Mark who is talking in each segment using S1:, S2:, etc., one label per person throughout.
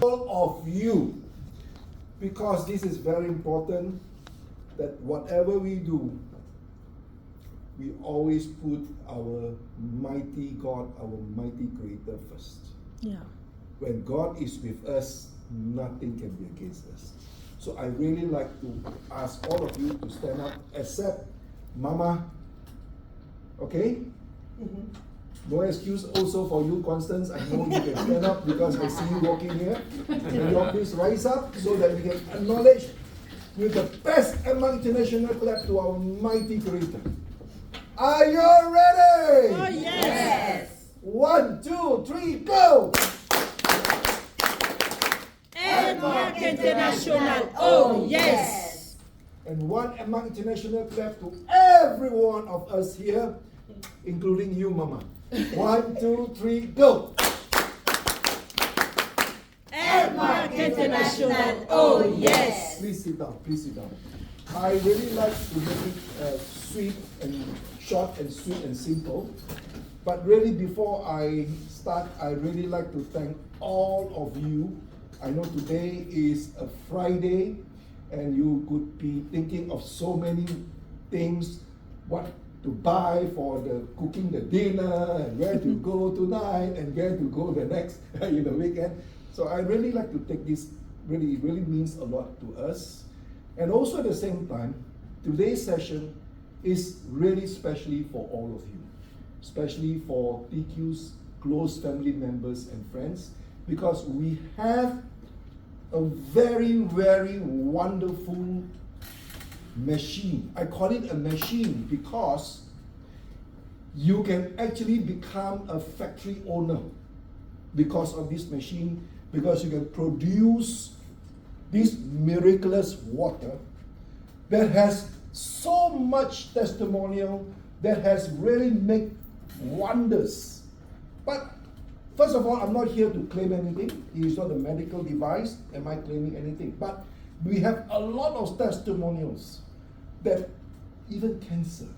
S1: all of you, because this is very important, that whatever we do, we always put our mighty God, our mighty Creator first.
S2: Yeah.
S1: When God is with us, nothing can be against us. So I really like to ask all of you to stand up, except Mama. Okay? No excuse also for you, Constance. I know you can stand up because I see you walking here. And you all please rise up so that we can acknowledge with the best Edmark International clap to our mighty Creator. Are you ready?
S2: Oh, yes.
S1: 1, 2, 3, go!
S2: Edmark International. Oh, yes.
S1: And one Edmark International clap to every one of us here, including you, Mama. 1, 2, 3, go!
S2: Edmark International. Oh, yes.
S1: Please sit down, please sit down. I really like to make it sweet and short and sweet and simple. But really, before I start, I really like to thank all of you. I know today is a Friday, and you could be thinking of so many things, what to buy for the cooking the dinner, and where to go tonight, and where to go the next in the weekend. So I really like to take this, really means a lot to us. And also at the same time, today's session is really specially for all of you, especially for TQ's close family members and friends, because we have a very wonderful machine. I call it a machine because you can actually become a factory owner because of this machine, because you can produce this miraculous water that has so much testimonial, that has really made wonders. But first of all, I'm not here to claim anything. It is not a medical device. Am I claiming anything? But we have a lot of testimonials that even cancer.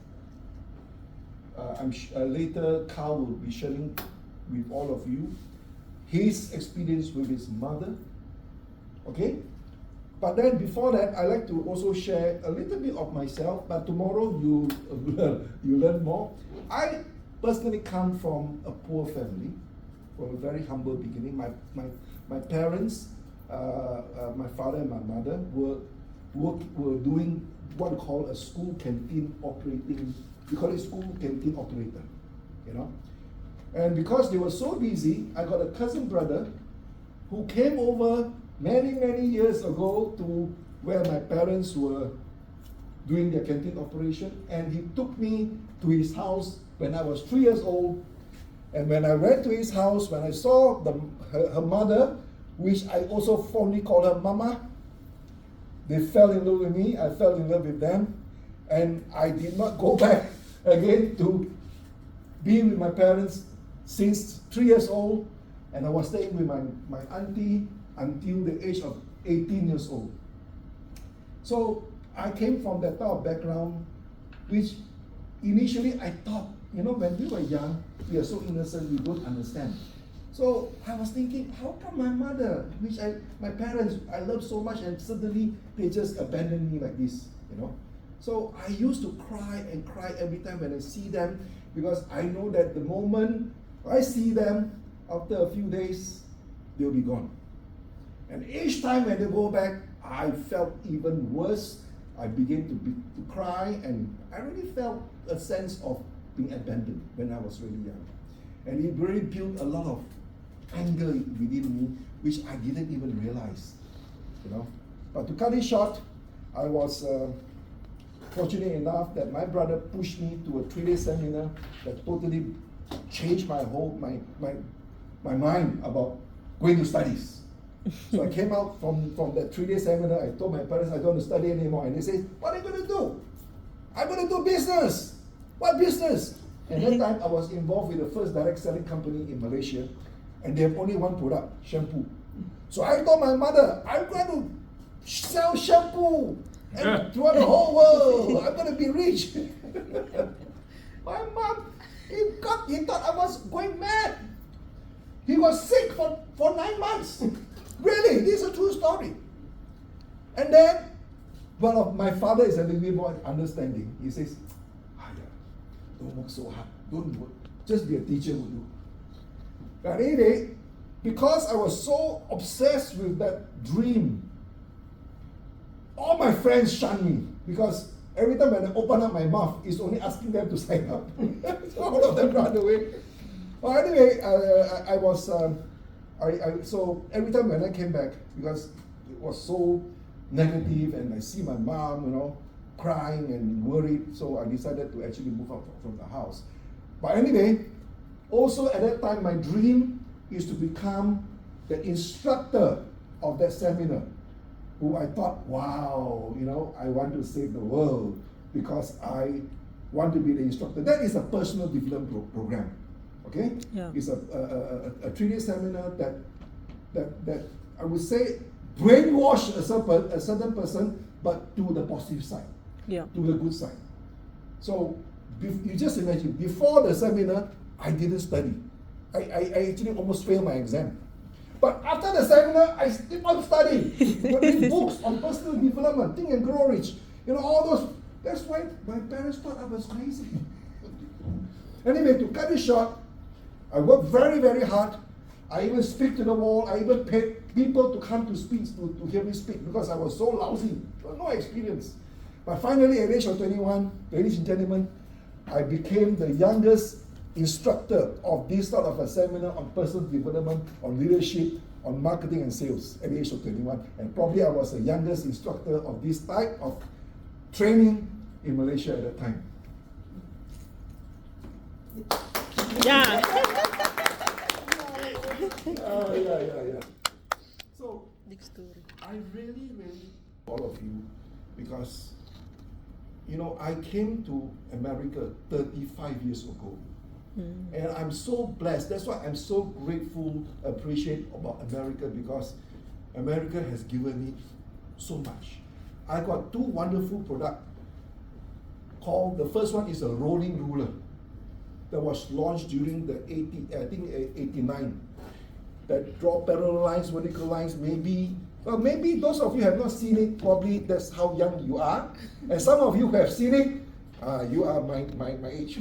S1: Later, Carl will be sharing with all of you his experience with his mother. Okay? But then before that, I like to also share a little bit of myself, but tomorrow you learn more. I personally come from a poor family, from a very humble beginning. My parents, my father and my mother were doing what we call a school canteen operating. We call it school canteen operator, you know. And because they were so busy, I got a cousin brother who came over many years ago to where my parents were doing their canteen operation, and he took me to his house when I was 3 years old. And when I went to his house, when I saw her mother, which I also fondly call her Mama, they fell in love with me, I fell in love with them, and I did not go back again to be with my parents since 3 years old, and I was staying with my auntie until the age of 18 years old. So I came from that type of background, which initially I thought, you know, when we were young, we are so innocent, we don't understand. So I was thinking, how come my mother, my parents, I love so much, and suddenly they just abandoned me like this, you know? So I used to cry and cry every time when I see them, because I know that the moment I see them, after a few days, they'll be gone. And each time when they go back, I felt even worse. I began to cry, and I really felt a sense of being abandoned when I was really young. And it really built a lot of anger within me, which I didn't even realize, you know. But to cut it short, I was fortunate enough that my brother pushed me to a 3-day seminar that totally changed my mind about going to studies. So I came out from that 3-day seminar. I told my parents I don't want to study anymore, and they said, "What are you going to do?" "I'm going to do business." "What business?" And that time I was involved with the first direct selling company in Malaysia, and they have only one product, shampoo. So I told my mother, "I'm going to sell shampoo and throughout the whole world. I'm going to be rich." My mom, he thought I was going mad. He was sick for 9 months. Really, this is a true story. And then, well, my father is a little bit more understanding. He says, don't work so hard. Don't work. Just be a teacher will do. But anyway, because I was so obsessed with that dream, all my friends shunned me because every time when I open up my mouth, it's only asking them to sign up. So all of them run away. Well, anyway, so every time when I came back, because it was so negative, and I see my mom, crying and worried, so I decided to actually move out from the house. But anyway, also at that time, my dream is to become the instructor of that seminar, who I thought, wow, I want to save the world because I want to be the instructor. That is a personal development program, okay?
S2: Yeah.
S1: It's a 3-day seminar that I would say brainwash a certain person, but to the positive side, to the good side. So you just imagine, before the seminar, I didn't study. I actually almost failed my exam. But after the seminar, I keep on studying. Read books on personal development, Think and Grow Rich. All those. That's why my parents thought I was crazy. Anyway, to cut it short, I worked very, very hard. I even speak to the wall. I even paid people to come to speak, to hear me speak, because I was so lousy. No experience. But finally, at the age of 21, ladies and gentlemen, I became the youngest instructor of this sort of a seminar on personal development, on leadership, on marketing and sales at the age of 21. And probably I was the youngest instructor of this type of training in Malaysia at that time.
S2: Yeah.
S1: Yeah. So,
S2: Big story.
S1: I really all of you, because I came to America 35 years ago. And I'm so blessed. That's why I'm so grateful, appreciate about America, because America has given me so much. I got 2 wonderful products. The first one is a rolling ruler that was launched during the 89. That draw parallel lines, vertical lines. Maybe those of you have not seen it. Probably that's how young you are. And some of you who have seen it, you are my age.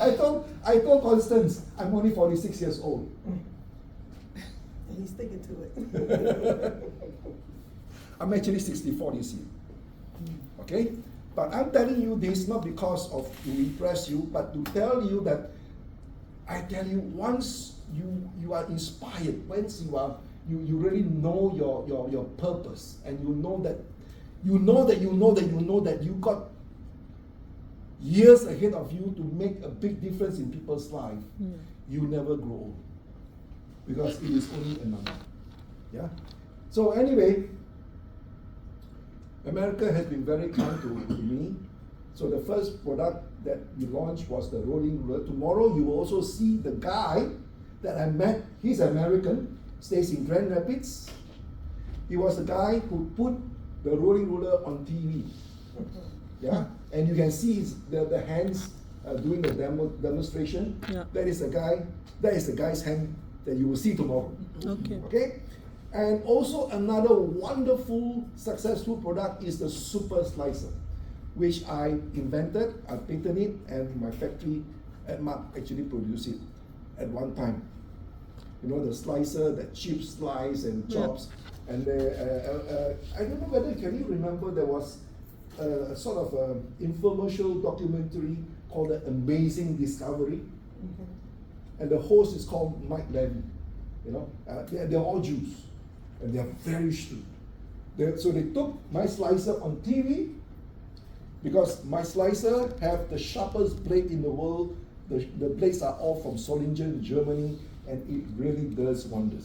S1: I told Constance, I'm only 46 years old.
S3: And he's sticking to it.
S1: I'm actually 64 this year. Okay? But I'm telling you this not because of to impress you, but to tell you that I tell you, once you are inspired, once you really know your purpose, and you know that you got years ahead of you to make a big difference in people's life, you never grow old, because it is only a number. Yeah. So anyway, America has been very kind to me. So the first product that we launched was the rolling ruler. Tomorrow you will also see the guy that I met. He's American, stays in Grand Rapids. He was the guy who put the rolling ruler on TV. Yeah, and you can see the hands doing the demonstration.
S2: Yeah.
S1: That is the guy's hand that you will see tomorrow. Okay. And also another wonderful, successful product is the super slicer, which I invented, I patented it, and my factory, edmark, actually produced it at one time. The slicer, the chip slice and chops. Yeah. And I don't know whether, can you remember, there was a sort of infomercial documentary called The Amazing Discovery. And the host is called Mike Levy. They're all Jews. And they are very shrewd. So they took my slicer on TV, because my slicer have the sharpest blade in the world. The blades are all from Solingen, Germany, and it really does wonders.